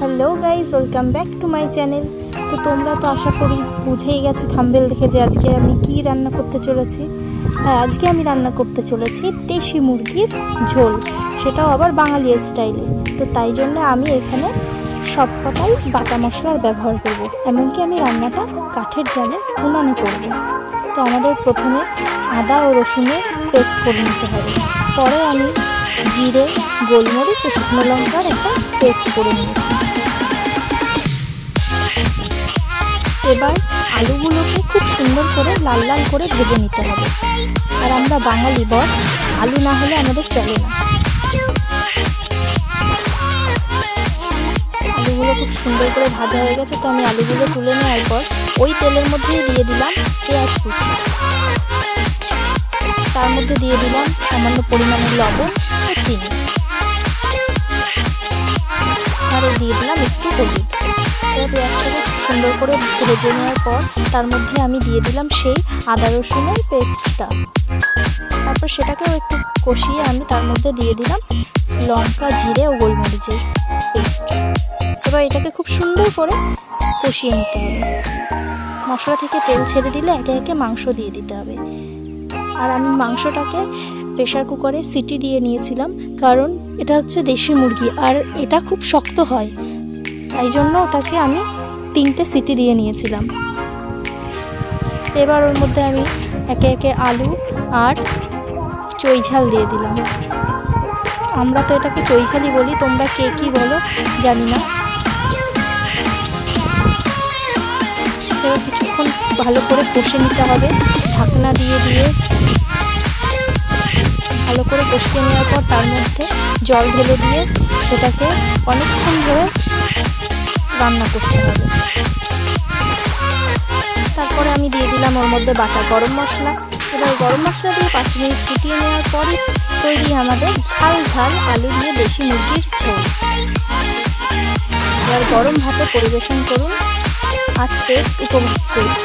Hello guys, welcome back to my channel. তো তোমরা তো আশা করি বুঝেই গেছো থাম্বনেল দেখে যে আজকে আমি কি রান্না করতে চলেছি। হ্যাঁ, আজকে আমি রান্না করতে চলেছি দেশি মুরগির ঝোল, সেটাও আবার বাঙালি স্টাইলে। তো তাই জন্য আমি এখানে সব কটাই বাটা মশলার ব্যবহার করব, এমনকি আমি রান্নাটা কাঠের জালে উনানে করব। তো আমাদের প্রথমে আদা ও রসুনের পেস্ট করে নিতে হবে, পরে আমি জিরে, গোলমরিচ ও শুকনো লঙ্কার একটা পেস্ট করে নিয়েছি। এবার আলুগুলোকে খুব সুন্দর করে লাল লাল করে ভেজে নিতে হবে, আর আমরা বাঙালি বর আলু না হলে আমাদের চলে না। আলুগুলো খুব সুন্দর করে ভাজা হয়ে গেছে, তো আমি আলুগুলো তুলে নেওয়ার পর ওই তেলের মধ্যেই দিয়ে দিলাম পেঁয়াজ কুচি, তার মধ্যে দিয়ে দিলাম সামান্য পরিমাণে লবণ ও চিনি, আর দিয়ে দিলাম একটু হলুদ। পেঁয়াজটাকে সুন্দর করে ভেজে নেওয়ার পর তার মধ্যে আমি দিয়ে দিলাম সেই আদা রসুনের পেস্টটা। তারপর সেটাকেও একটু কষিয়ে আমি তার মধ্যে দিয়ে দিলাম লঙ্কা, জিরে ও গোলমরিচের পেস্ট। এবার এটাকে খুব সুন্দর করে কষিয়ে নিতে হবে। মশলা থেকে তেল ছেড়ে দিলে একে একে মাংস দিয়ে দিতে হবে। আর আমি মাংসটাকে প্রেশার কুকারে সিটি দিয়ে নিয়েছিলাম, কারণ এটা হচ্ছে দেশি মুরগি আর এটা খুব শক্ত হয়, তাই জন্য ওটাকে আমি 3টে সিটি দিয়ে নিয়েছিলাম। এবার ওর মধ্যে আমি একে একে আলু আর চই ঝাল দিয়ে দিলাম। আমরা তো এটাকে চই ঝালই বলি, তোমরা কে কী বলো জানি না। এবার কিছুক্ষণ ভালো করে কষে নিতে হবে, ঢাকনা দিয়ে দিয়ে ভালো করে কষিয়ে নেওয়ার পর তার মধ্যে জল ঢেলে দিয়ে সেটাকে অনেকক্ষণ ধরে রান্না করতে হবে। তারপরে আমি দিয়ে দিলাম ওর মধ্যে বাটা গরম মশলা। এবার গরম মশলা দিয়ে 5 মিনিট ফুটিয়ে নেওয়ার পরে তৈরি আমাদের ঝাল ঝাল আলু দিয়ে দেশি মুরগির ঝোল। এবার গরম ভাতে পরিবেশন করুন আর টেস্ট উপভোগ করুন।